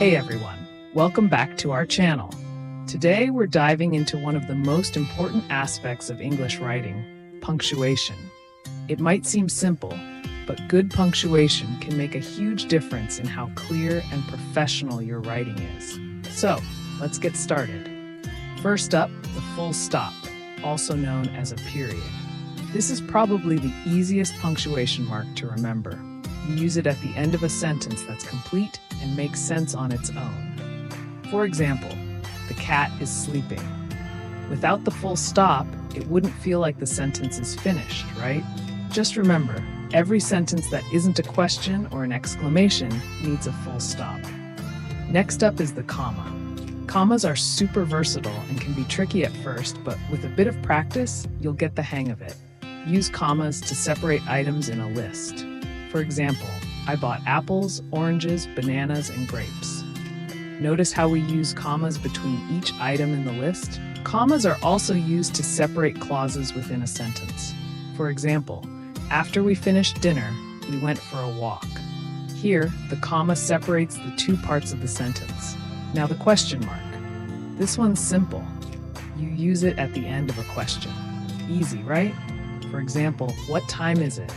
Hey everyone, welcome back to our channel. Today we're diving into one of the most important aspects of English writing, punctuation. It might seem simple, but good punctuation can make a huge difference in how clear and professional your writing is. So, let's get started. First up, the full stop, also known as a period. This is probably the easiest punctuation mark to remember. You use it at the end of a sentence that's complete and makes sense on its own. For example, the cat is sleeping. Without the full stop, it wouldn't feel like the sentence is finished, right? Just remember, every sentence that isn't a question or an exclamation needs a full stop. Next up is the comma. Commas are super versatile and can be tricky at first, but with a bit of practice, you'll get the hang of it. Use commas to separate items in a list. For example, I bought apples, oranges, bananas, and grapes. Notice how we use commas between each item in the list? Commas are also used to separate clauses within a sentence. For example, after we finished dinner, we went for a walk. Here, the comma separates the two parts of the sentence. Now the question mark. This one's simple. You use it at the end of a question. Easy, right? For example, what time is it?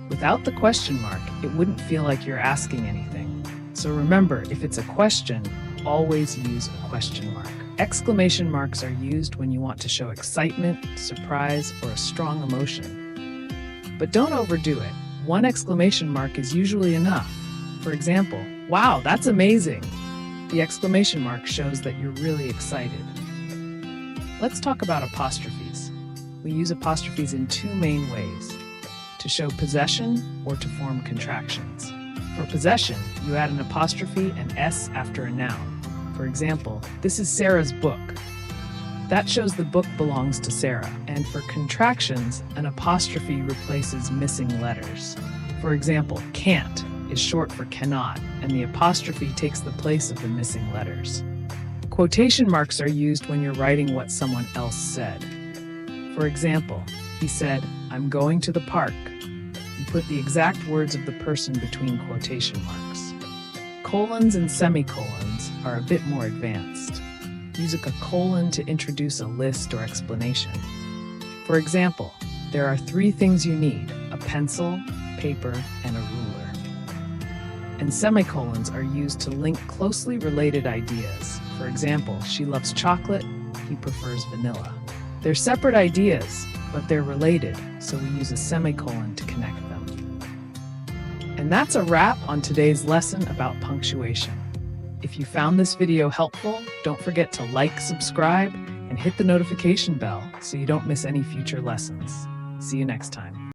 Without the question mark, it wouldn't feel like you're asking anything. So remember, if it's a question, always use a question mark. Exclamation marks are used when you want to show excitement, surprise, or a strong emotion. But don't overdo it. One exclamation mark is usually enough. For example, wow, that's amazing! The exclamation mark shows that you're really excited. Let's talk about apostrophes. We use apostrophes in two main ways: to show possession or to form contractions. For possession, you add an apostrophe and S after a noun. For example, this is Sarah's book. That shows the book belongs to Sarah. And for contractions, an apostrophe replaces missing letters. For example, can't is short for cannot, and the apostrophe takes the place of the missing letters. Quotation marks are used when you're writing what someone else said. For example, he said, "I'm going to the park." You put the exact words of the person between quotation marks. Colons and semicolons are a bit more advanced. Use a colon to introduce a list or explanation. For example, there are 3 things you need: a pencil, paper, and a ruler. And semicolons are used to link closely related ideas. For example, she loves chocolate, he prefers vanilla. They're separate ideas, but they're related, so we use a semicolon to connect them. And that's a wrap on today's lesson about punctuation. If you found this video helpful, don't forget to like, subscribe, and hit the notification bell so you don't miss any future lessons. See you next time.